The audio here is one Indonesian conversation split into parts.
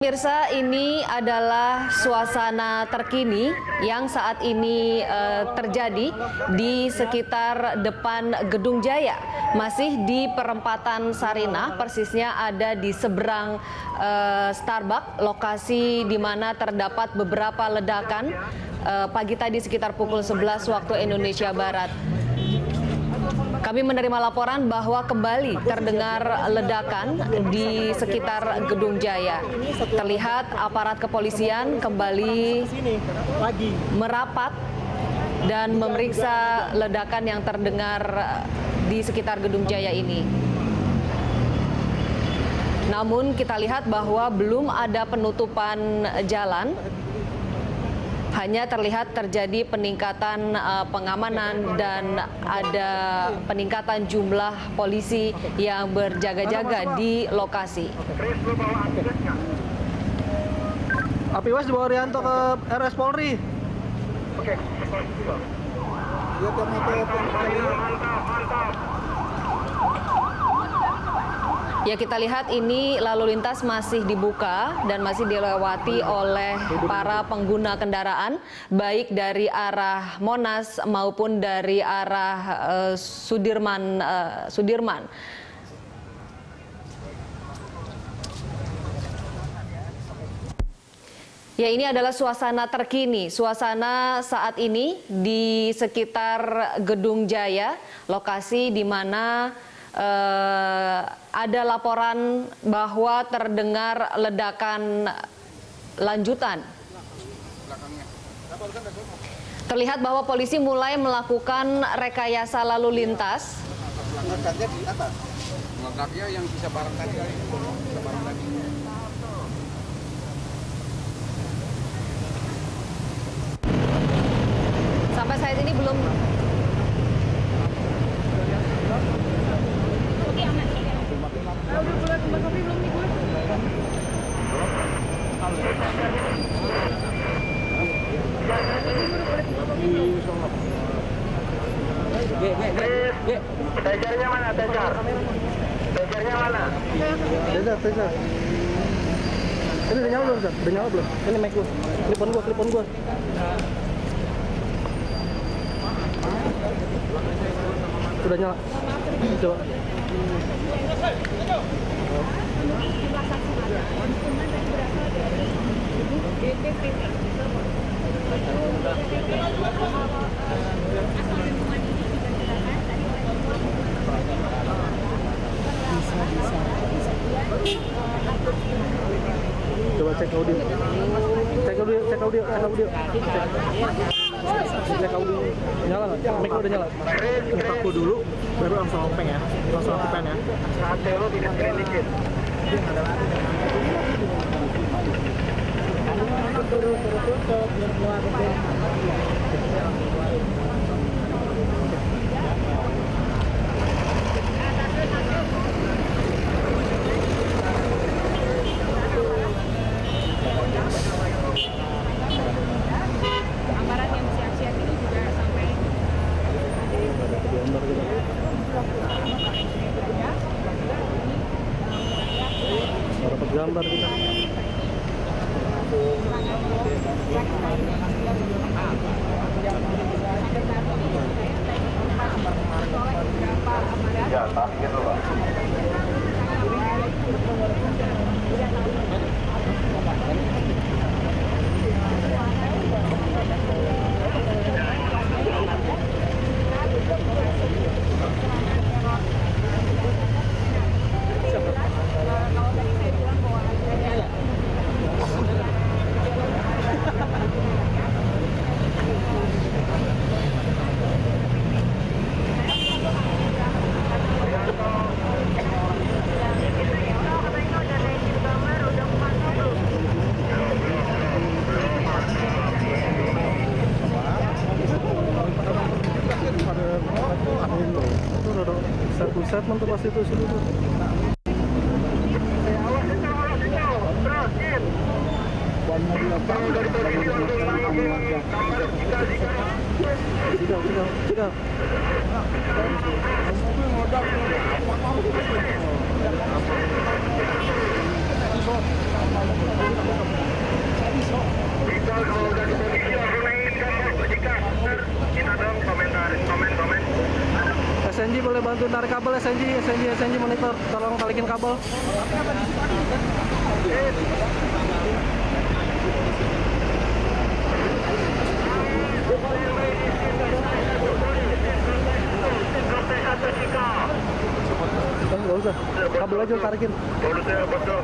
Pemirsa, ini adalah suasana terkini yang saat ini terjadi di sekitar depan Gedung Jaya. Masih di perempatan Sarinah, persisnya ada di seberang Starbucks, lokasi di mana terdapat beberapa ledakan pagi tadi sekitar pukul 11 waktu Indonesia Barat. Kami menerima laporan bahwa kembali terdengar ledakan di sekitar Gedung Jaya. Terlihat aparat kepolisian kembali merapat dan memeriksa ledakan yang terdengar di sekitar Gedung Jaya ini. Namun kita lihat bahwa belum ada penutupan jalan. Hanya terlihat terjadi peningkatan pengamanan dan ada peningkatan jumlah polisi yang berjaga-jaga di lokasi. Apiwas dibawa Rianto ke RS Polri. Oke. Ya, kita lihat ini lalu lintas masih dibuka dan masih dilewati oleh para pengguna kendaraan, baik dari arah Monas maupun dari arah Sudirman. Ya, ini adalah suasana terkini, suasana saat ini di sekitar Gedung Jaya, lokasi di mana ada laporan bahwa terdengar ledakan lanjutan. Terlihat bahwa polisi mulai melakukan rekayasa lalu lintas. Meledaknya di atas. Meledaknya yang bisa barang tadi. Sampai saat ini belum. Tejarnya mana? Tejarnya mana? Tejar. Ini udah nyala belum, Ustaz? Udah nyala belum? Ini mic gua. Telepon gua. Sudah nyala. Coba. Coba cek audio. Cek audio. Nyala nggak? Mic udah nyala. Aku dulu, baru langsung open ya. Langsung open ya. HP lo tidak screen dikit. Gambaran yang siap-siap ini juga sampai dapat gambar kita. Ya, tapi gitu Pak. Satu statement tuh pasti itu situ tuh. Tidak. Kalau udah di posisi langsung naik ke jika kita dong komen. SNG boleh bantu tarik kabel, SNG monitor, tolong talikin kabel. Nggak usah, kabel aja tarikin. Betul.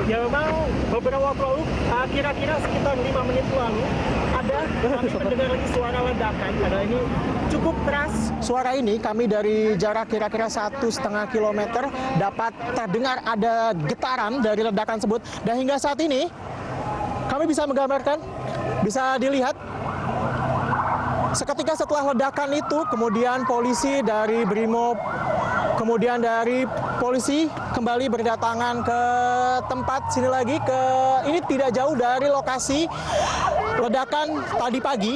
Ya memang beberapa waktu lalu, kira-kira sekitar 5 menit lalu, kami mendengar lagi suara ledakan. Ini cukup keras. Suara ini kami dari jarak kira-kira 1,5 kilometer dapat terdengar ada getaran dari ledakan tersebut. Dan hingga saat ini kami bisa menggambarkan, bisa dilihat seketika setelah ledakan itu, kemudian polisi dari Brimob, kemudian dari polisi kembali berdatangan ke tempat sini lagi, ini tidak jauh dari lokasi ledakan tadi pagi.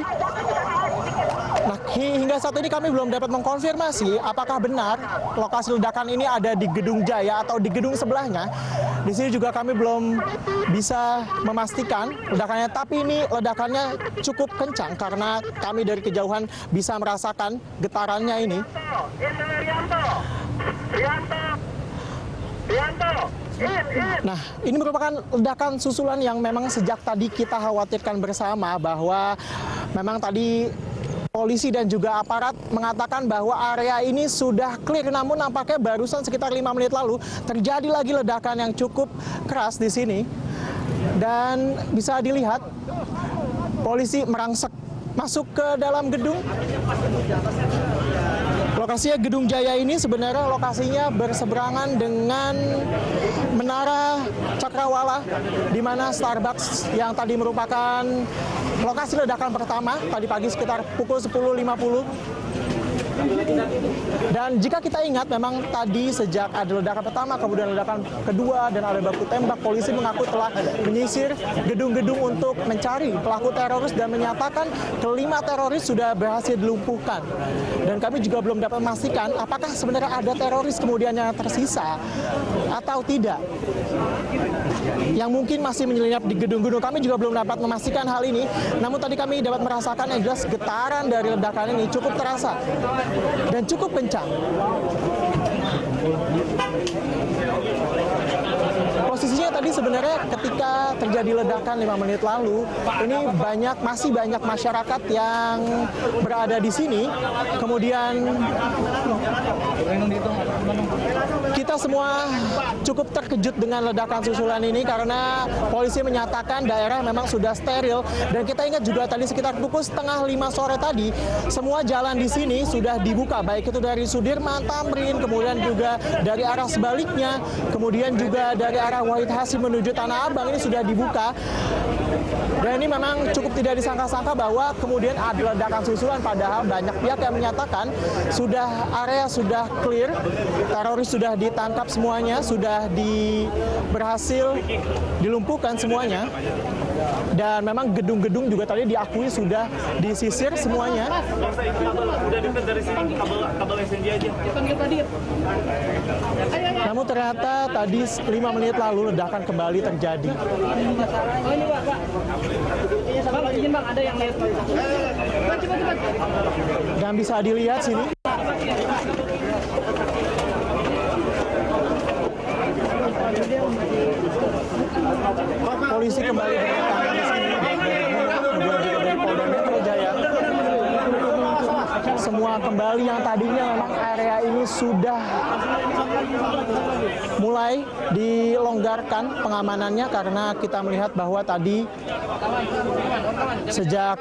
Nah, hingga saat ini kami belum dapat mengkonfirmasi apakah benar lokasi ledakan ini ada di Gedung Jaya atau di gedung sebelahnya. Di sini juga kami belum bisa memastikan ledakannya, tapi ini ledakannya cukup kencang karena kami dari kejauhan bisa merasakan getarannya ini. Nah, ini merupakan ledakan susulan yang memang sejak tadi kita khawatirkan bersama, bahwa memang tadi polisi dan juga aparat mengatakan bahwa area ini sudah clear, namun nampaknya barusan sekitar 5 menit lalu terjadi lagi ledakan yang cukup keras di sini. Dan bisa dilihat polisi merangsek masuk ke dalam gedung. Lokasinya Gedung Jaya ini sebenarnya lokasinya berseberangan dengan Menara Cakrawala, di mana Starbucks yang tadi merupakan lokasi ledakan pertama tadi pagi sekitar pukul 10.50. Dan jika kita ingat, memang tadi sejak ada ledakan pertama, kemudian ledakan kedua, dan ada baku tembak, polisi mengaku telah menyisir gedung-gedung untuk mencari pelaku teroris dan menyatakan kelima teroris sudah berhasil dilumpuhkan. Dan kami juga belum dapat memastikan apakah sebenarnya ada teroris kemudian yang tersisa atau tidak, yang mungkin masih menyelinap di gedung-gedung. Kami juga belum dapat memastikan hal ini, namun tadi kami dapat merasakan yang jelas getaran dari ledakan ini cukup terasa dan cukup kencang. Posisinya tadi sebenarnya ketika terjadi ledakan 5 menit lalu, ini masih banyak masyarakat yang berada di sini. Kemudian kita semua cukup terkejut dengan ledakan susulan ini karena polisi menyatakan daerah memang sudah steril. Dan kita ingat juga tadi sekitar pukul 4:30 sore tadi, semua jalan di sini sudah dibuka, baik itu dari Sudirman, Tamrin, kemudian juga dari arah sebaliknya, kemudian juga dari arah Wahid Hasim menuju Tanah Abang ini sudah dibuka. Dan ini memang cukup tidak disangka-sangka bahwa kemudian ada ledakan susulan, padahal banyak pihak yang menyatakan area sudah clear, teroris sudah ditangkap semuanya, sudah berhasil dilumpuhkan semuanya. Dan memang gedung-gedung juga tadi diakui sudah disisir semuanya. Udah dekat dari sini, kabel SNG aja. Namun ternyata tadi 5 menit lalu ledakan kembali terjadi. Oh ini Pak. Bang, izin Bang, ada yang lihat. Cepat. Dan bisa dilihat sini. Polisi kembali berdatangan di sini, kemudian juga dari Polda Metro Jaya. Semua kembali yang tadinya memang area ini sudah mulai dilonggarkan pengamanannya karena kita melihat bahwa tadi sejak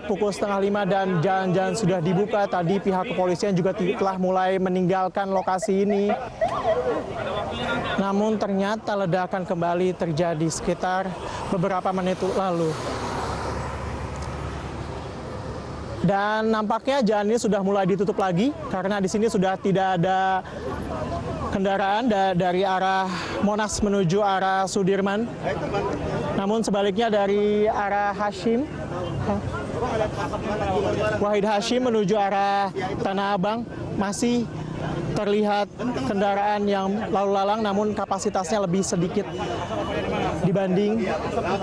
pukul 4:30 dan jalan-jalan sudah dibuka, tadi pihak kepolisian juga telah mulai meninggalkan lokasi ini. Namun ternyata ledakan kembali terjadi sekitar beberapa menit lalu. Dan nampaknya jalan ini sudah mulai ditutup lagi karena di sini sudah tidak ada kendaraan dari arah Monas menuju arah Sudirman. Namun sebaliknya dari arah Wahid Hashim menuju arah Tanah Abang masih terlihat kendaraan yang lalu lalang, namun kapasitasnya lebih sedikit dibanding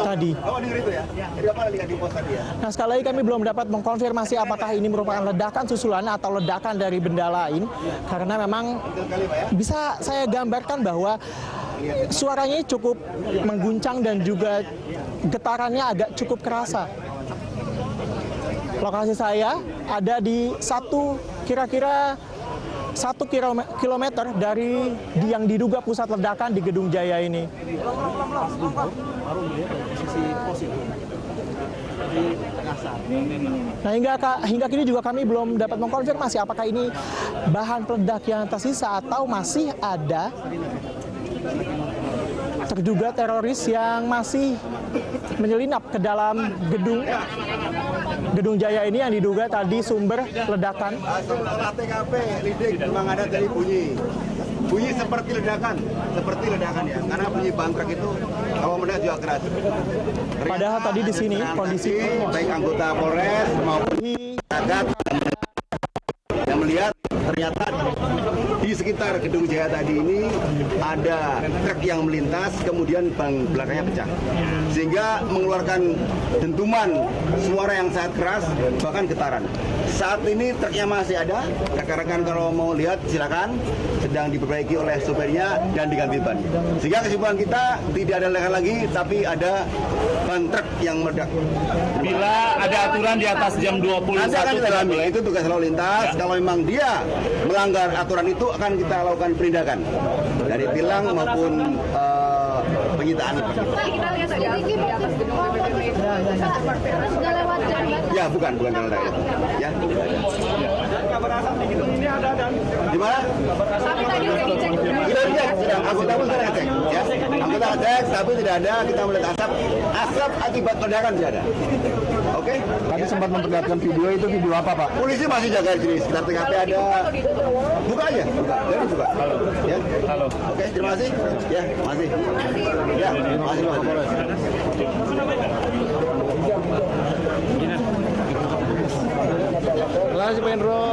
tadi. Nah, sekali lagi kami belum dapat mengkonfirmasi apakah ini merupakan ledakan susulan atau ledakan dari benda lain, karena memang bisa saya gambarkan bahwa suaranya cukup mengguncang dan juga getarannya agak cukup kerasa. Lokasi saya ada di kira-kira 1 kilometer dari yang diduga pusat ledakan di Gedung Jaya ini. Nah, hingga kini juga kami belum dapat mengkonfirmasi apakah ini bahan peledak yang tersisa atau masih ada terduga teroris yang masih menyelinap ke dalam Gedung Jaya ini yang diduga tadi sumber ledakan. TKP lidik memang ada dari bunyi seperti ledakan ya, karena bunyi bantrek itu kalau meledak juga keras. Padahal tadi di sini kondisi baik anggota Polres maupun masyarakat yang melihat ternyata di sekitar Gedung Jaya tadi ini ada truk yang melintas, kemudian ban belakangnya pecah, sehingga mengeluarkan dentuman suara yang sangat keras, bahkan getaran. Saat ini truknya masih ada, rekan-rekan kalau mau lihat silakan, sedang diperbaiki oleh sopirnya dan diganti ban. Sehingga kesimpulan kita tidak ada ledakan lagi, tapi ada ban truk yang meledak. Bila ada aturan di atas jam 21 nanti akan kita dalami, itu tugas lalu lintas. Kalau memang dia melanggar aturan itu akan kita lakukan penindakan dari tilang maupun penyitaan. Kita lihat saja di atas gedung Ya, bukan jalan raya. Ya. Di mana? Tapi tadi udah dicek. Kita lihat, sedang anggota pun sudah cek. Ya, anggota cek, tapi tidak ada. Kita melihat asap akibat ledakan tidak ada. Oke? Tadi sempat memperlihatkan video, itu video apa, Pak? Polisi masih jaga di sekitar TKP ada. Buka aja, buka. Jadi buka. Ya. Halo. Oke, terima kasih. Ya, masih. Ya, masih Pak. Terima kasih, Pak Hendro.